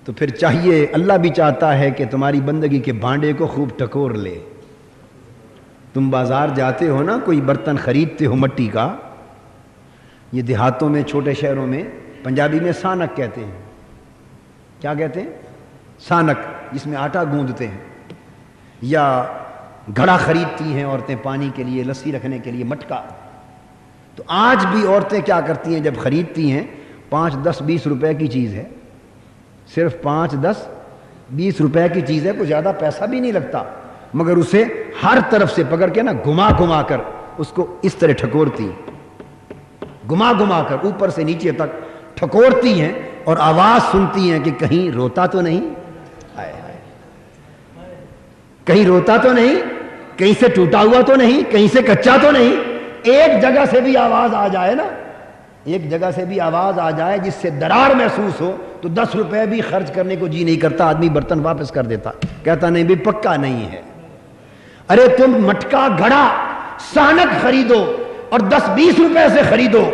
تو پھر چاہیے، اللہ بھی چاہتا ہے کہ تمہاری بندگی کے بھانڈے کو خوب ٹکور لے۔ تم بازار جاتے ہو نا، کوئی برتن خریدتے ہو مٹی کا، یہ دیہاتوں میں چھوٹے شہروں میں پنجابی میں سانک کہتے ہیں۔ کیا کہتے ہیں؟ سانک، جس میں آٹا گوندھتے ہیں۔ یا گھڑا خریدتی ہیں عورتیں پانی کے لیے، لسی رکھنے کے لیے، مٹکا۔ تو آج بھی عورتیں کیا کرتی ہیں، جب خریدتی ہیں 5 10 20 روپے کی چیز ہے، صرف 5 10 20 روپے کی چیز ہے، کوئی زیادہ پیسہ بھی نہیں لگتا، مگر اسے ہر طرف سے پکڑ کے نا گھما کر اس کو اس طرح ٹھکورتی، گھما کر اوپر سے نیچے تک ٹھکورتی ہیں، اور آواز سنتی ہیں کہ کہیں روتا تو نہیں، کہیں روتا تو نہیں، کہیں سے ٹوٹا ہوا تو نہیں، کہیں سے کچا تو نہیں۔ ایک جگہ سے بھی آواز آ جائے نا، ایک جگہ سے بھی آواز آ جائے جس سے درار محسوس ہو، تو 10 روپے بھی خرچ کرنے کو جی نہیں کرتا، آدمی برتن واپس کر دیتا، کہتا نہیں بھی پکا نہیں ہے۔ ارے تم مٹکا، گھڑا، سانک خریدو اور 10 20 روپے سے خریدو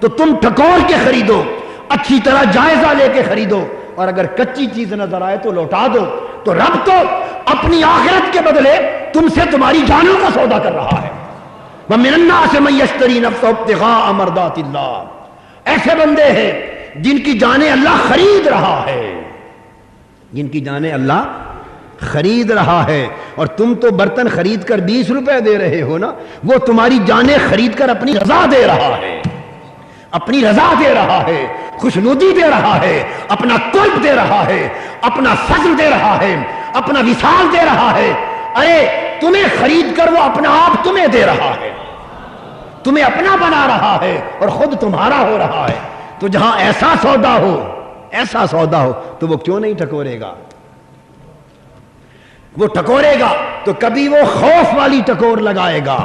تو تم ٹھکور کے خریدو، اچھی طرح جائزہ لے کے خریدو، اور اگر کچی چیز نظر آئے تو لوٹا دو۔ تو رب تو اپنی آخرت کے بدلے تم سے تمہاری جانوں کا سودا کر رہا ہے۔ وَمِنَ النَّاسِ مَن يَشْتَرِي نَفْسَهُ ابْتِغَاءَ مَرْضَاتِ اللَّهِ، ایسے بندے ہیں جن کی جانیں اللہ خرید رہا ہے، جن کی جانیں اللہ خرید رہا ہے۔ اور تم تو برتن خرید کر 20 روپے دے رہے ہو نا، وہ تمہاری جانیں خرید کر اپنی رضا دے رہا ہے، اپنی رضا دے رہا ہے، خوشنودی دے رہا ہے، اپنا قرب دے رہا ہے، اپنا فضل دے رہا ہے، اپنا وصال دے رہا ہے۔ ارے تمہیں خرید کر وہ اپنا آپ تمہیں دے رہا ہے، تمہیں اپنا بنا رہا ہے اور خود تمہارا ہو رہا ہے۔ تو جہاں ایسا سودا ہو، ایسا سودا ہو، تو وہ کیوں نہیں ٹکورے گا؟ وہ ٹکورے گا تو کبھی وہ خوف والی ٹکور لگائے گا،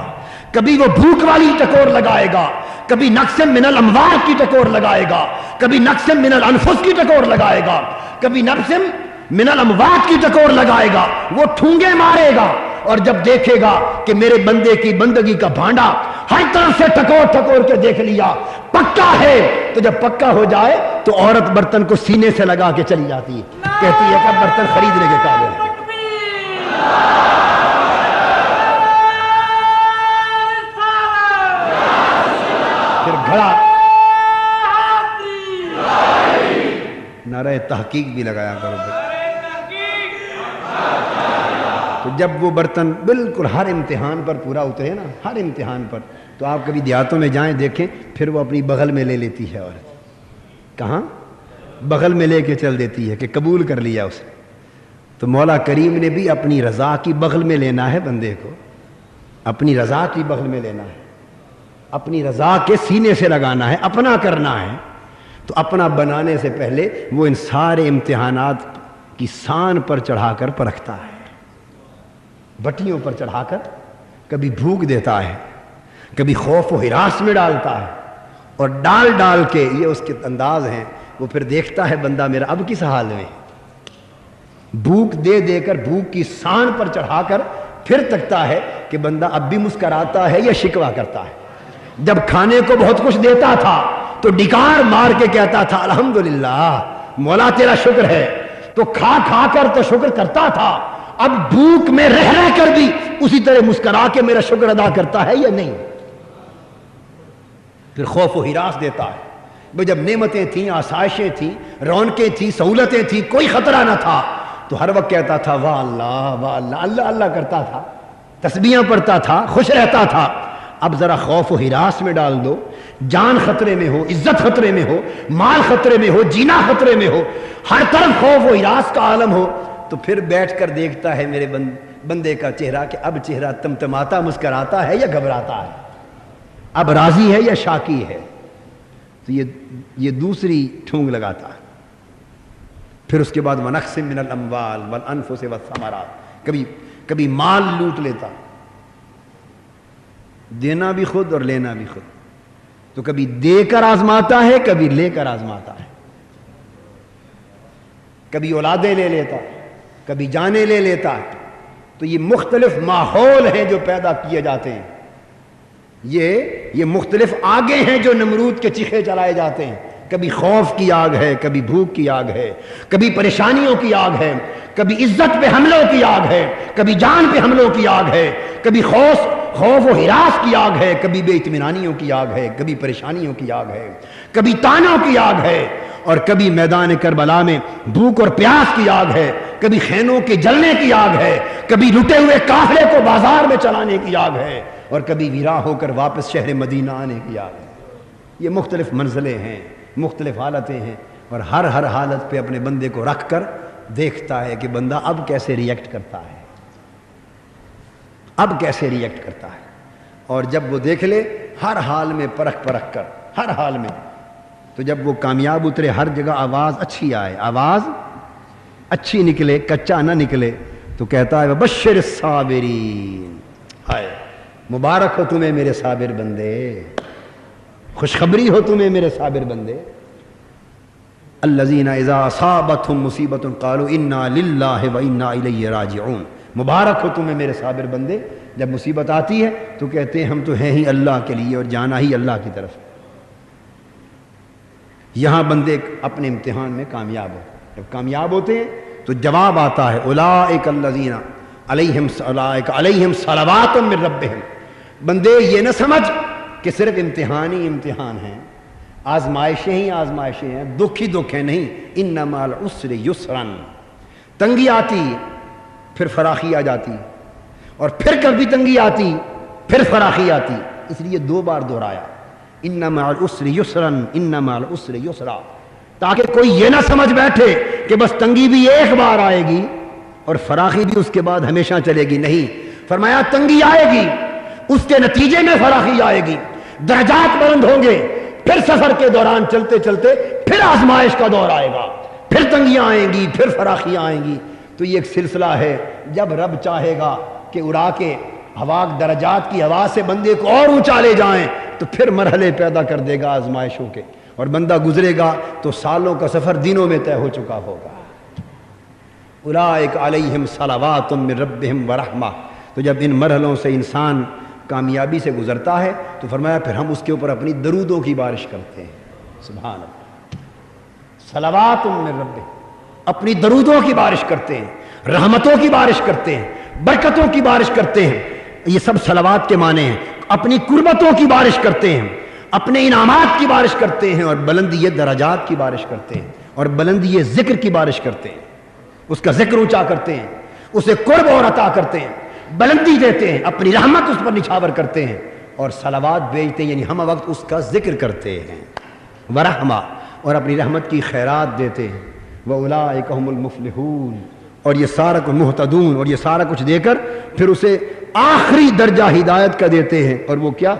کبھی وہ بھوک والی ٹکور لگائے گا، کبھی نقص من الاموال کی ٹکور لگائے گا، کبھی نقص من الانفس کی ٹکور لگائے گا، کبھی نقص من الاموات کی ٹکور لگائے گا۔ وہ ٹھونگے مارے گا، اور جب دیکھے گا کہ میرے بندے کی بندگی کا بھانڈا ہر طرف سے ٹکور کے دیکھ لیا، پکا ہے، تو جب پکا ہو جائے تو عورت برتن کو سینے سے لگا کے چلی جاتی ہے، کہتی ہے کہ برتن خریدنے کے قابل ہے۔ پھر گھڑا، نعرہ تحقیق بھی لگایا کرو۔ تو جب وہ برتن بالکل ہر امتحان پر پورا اترے نا، ہر امتحان پر، تو آپ کبھی دیہاتوں میں جائیں دیکھیں، پھر وہ اپنی بغل میں لے لیتی ہے، اور کہاں بغل میں لے کے چل دیتی ہے کہ قبول کر لیا اسے۔ تو مولا کریم نے بھی اپنی رضا کی بغل میں لینا ہے بندے کو، اپنی رضا کی بغل میں لینا ہے، اپنی رضا کے سینے سے لگانا ہے، اپنا کرنا ہے۔ تو اپنا بنانے سے پہلے وہ ان سارے امتحانات کی سان پر چڑھا کر پرکھتا ہے، بٹیوں پر چڑھا کر، کبھی بھوک دیتا ہے، کبھی خوف و ہراس میں ڈالتا ہے، اور ڈال کے، یہ اس کے انداز ہیں، وہ پھر دیکھتا ہے بندہ میرا اب کس حال میں، بھوک دے دے کر، بھوک کی سان پر چڑھا کر پھر تکتا ہے کہ بندہ اب بھی مسکراتا ہے یا شکوہ کرتا ہے۔ جب کھانے کو بہت کچھ دیتا تھا تو ڈکار مار کے کہتا تھا الحمدللہ مولا تیرا شکر ہے، تو کھا کر تو شکر کرتا تھا، اب بھوک میں رہ کر بھی اسی طرح مسکرا کے میرا شکر ادا کرتا ہے یا نہیں؟ پھر خوف و ہراس دیتا ہے۔ جب نعمتیں تھیں، آسائشیں تھیں، رونقیں تھیں، سہولتیں تھیں، کوئی خطرہ نہ تھا، تو ہر وقت کہتا تھا واہ اللہ واہ اللہ، اللہ اللہ کرتا تھا، تسبیحاں پڑھتا تھا، خوش رہتا تھا۔ اب ذرا خوف و ہراس میں ڈال دو، جان خطرے میں ہو، عزت خطرے میں ہو، مال خطرے میں ہو، جینا خطرے میں ہو، ہر طرف خوف و ہراس کا عالم ہو، تو پھر بیٹھ کر دیکھتا ہے میرے بندے کا چہرہ کہ اب چہرہ تمتماتا مسکراتا ہے یا گھبراتا ہے، اب راضی ہے یا شاکی ہے۔ تو یہ دوسری ٹھونگ لگاتا ہے۔ پھر اس کے بعد وَنَقْصٍ مِّنَ الْأَمْوَالِ وَالْأَنفُسِ وَالثَّمَرَاتِ، کبھی مال لوٹ لیتا، دینا بھی خود اور لینا بھی خود، تو کبھی دے کر آزماتا ہے، کبھی لے کر آزماتا ہے، کبھی اولادیں لے لیتا، کبھی جانیں لے لیتا ہے۔ تو یہ مختلف ماحول ہیں جو پیدا کیے جاتے ہیں، یہ مختلف آگے ہیں جو نمرود کے چیخے چلائے جاتے ہیں، کبھی خوف کی آگ ہے، کبھی بھوک کی آگ ہے، کبھی پریشانیوں کی آگ ہے، کبھی عزت پہ حملوں کی آگ ہے، کبھی جان پہ حملوں کی آگ ہے، کبھی خوف و ہراس کی آگ ہے، کبھی بے اطمینانیوں کی آگ ہے، کبھی پریشانیوں کی آگ ہے، کبھی تانوں کی آگ ہے، اور کبھی میدان کربلا میں بھوک اور پیاس کی آگ ہے، کبھی خیموں کے جلنے کی آگ ہے، کبھی لٹے ہوئے قافلے کو بازار میں چلانے کی آگ ہے، اور کبھی ویراں ہو کر واپس شہر مدینہ آنے کی آگ ہے۔ یہ مختلف منزلیں ہیں، مختلف حالتیں ہیں، اور ہر حالت پہ اپنے بندے کو رکھ کر دیکھتا ہے کہ بندہ اب کیسے ریئیکٹ کرتا ہے، اب کیسے ریئیکٹ کرتا ہے۔ اور جب وہ دیکھ لے ہر حال میں پرکھ کر، ہر حال میں، تو جب وہ کامیاب اترے، ہر جگہ آواز اچھی آئے، آواز اچھی نکلے، کچا نہ نکلے، تو کہتا ہے وبشر الصابرین، ہائے مبارک ہو تمہیں میرے صابر بندے، خوشخبری ہو تمہیں میرے صابر بندے، الذین اذا اصابتهم مصیبت قالوا انا للہ وانا الیہ راجعون، مبارک ہو تمہیں میرے صابر بندے، جب مصیبت آتی ہے تو کہتے ہیں ہم تو ہیں ہی اللہ کے لیے اور جانا ہی اللہ کی طرف۔ یہاں بندے اپنے امتحان میں کامیاب ہو، جب کامیاب ہوتے ہیں تو جواب آتا ہے اولئک الذین علیہم صلوات من ربہم۔ بندے یہ نہ سمجھ کہ صرف امتحان ہی امتحان ہیں، آزمائشیں ہی آزمائشیں ہیں، دکھ ہی دکھ ہیں، نہیں، ان مع العسر یسرا، تنگی آتی پھر فراخی آ جاتی، اور پھر کبھی تنگی آتی پھر فراخی آتی، اس لیے دو بار دہرایا ان مع العسر یسرا ان مع العسر یسرا، تاکہ کوئی یہ نہ سمجھ بیٹھے کہ بس تنگی بھی ایک بار آئے گی اور فراخی بھی اس کے بعد ہمیشہ چلے گی، نہیں، فرمایا تنگی آئے گی، اس کے نتیجے میں فراخی آئے گی، درجات بلند ہوں گے، پھر سفر کے دوران چلتے چلتے پھر آزمائش کا دور آئے گا، پھر تنگیاں آئیں گی، پھر فراخیاں آئیں گی۔ تو یہ ایک سلسلہ ہے، جب رب چاہے گا کہ اڑا کے ہوا درجات کی ہوا سے بندے کو اور اونچا لے جائیں تو پھر مرحلے پیدا کر دے گا آزمائشوں کے، اور بندہ گزرے گا تو سالوں کا سفر دنوں میں طے ہو چکا ہوگا۔ اولئک علیہم صلوات من ربہم ورحمہ، تو جب ان مرحلوں سے انسان کامیابی سے گزرتا ہے تو فرمایا پھر ہم اس کے اوپر اپنی درودوں کی بارش کرتے ہیں، سبحان اللہ، صلوات من ربہم، اپنی درودوں کی بارش کرتے ہیں، رحمتوں کی بارش کرتے ہیں، برکتوں کی بارش کرتے ہیں، یہ سب صلوات کے معنی ہیں، اپنی قربتوں کی بارش کرتے ہیں، اپنے انعامات کی بارش کرتے ہیں، اور بلندی درجات کی بارش کرتے ہیں، اور بلندی ذکر کی بارش کرتے ہیں، اس کا ذکر اونچا کرتے ہیں، اسے قرب اور عطا کرتے ہیں، بلندی دیتے ہیں، اپنی رحمت اس پر نچھاور کرتے ہیں، اور صلوات بھیجتے ہیں، یعنی ہم وقت اس کا ذکر کرتے ہیں، ورحمہ، اور اپنی رحمت کی خیرات دیتے ہیں، وَأُولَٰئِكَ هُمُ الْمُفْلِحُونَ، اور یہ سارا کچھ محتدون، اور یہ سارا کچھ دے کر پھر اسے آخری درجہ ہدایت کا دیتے ہیں، اور وہ کیا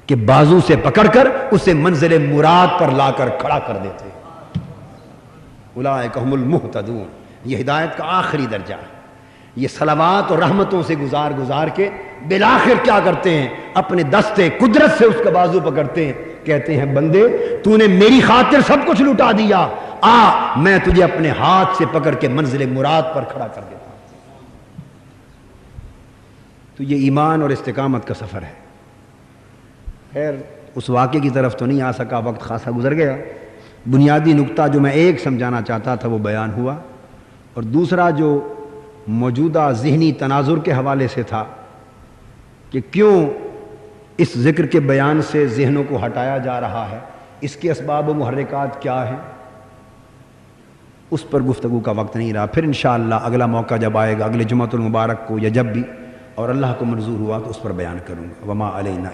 کہ بازو سے پکڑ کر اسے منزل مراد پر لا کر کھڑا کر دیتے ہیں۔ اولئک هم المہتدون، یہ ہدایت کا آخری درجہ ہے۔ یہ صلوات اور رحمتوں سے گزار کے بالآخر کیا کرتے ہیں، اپنے دستے قدرت سے اس کا بازو پکڑتے ہیں، کہتے ہیں بندے تو نے میری خاطر سب کچھ لٹا دیا، آ میں تجھے اپنے ہاتھ سے پکڑ کے منزل مراد پر کھڑا کر دیتا ہوں۔ تو یہ ایمان اور استقامت کا سفر ہے۔ خیر اس واقعے کی طرف تو نہیں آ سکا، وقت خاصا گزر گیا۔ بنیادی نقطہ جو میں ایک سمجھانا چاہتا تھا وہ بیان ہوا، اور دوسرا جو موجودہ ذہنی تناظر کے حوالے سے تھا کہ کیوں اس ذکر کے بیان سے ذہنوں کو ہٹایا جا رہا ہے، اس کے اسباب و محرکات کیا ہیں، اس پر گفتگو کا وقت نہیں رہا۔ پھر انشاءاللہ اگلا موقع جب آئے گا، اگلے جمعۃ المبارک کو یا جب بھی، اور اللہ کو منظور ہوا تو اس پر بیان کروں گا۔ وما علینا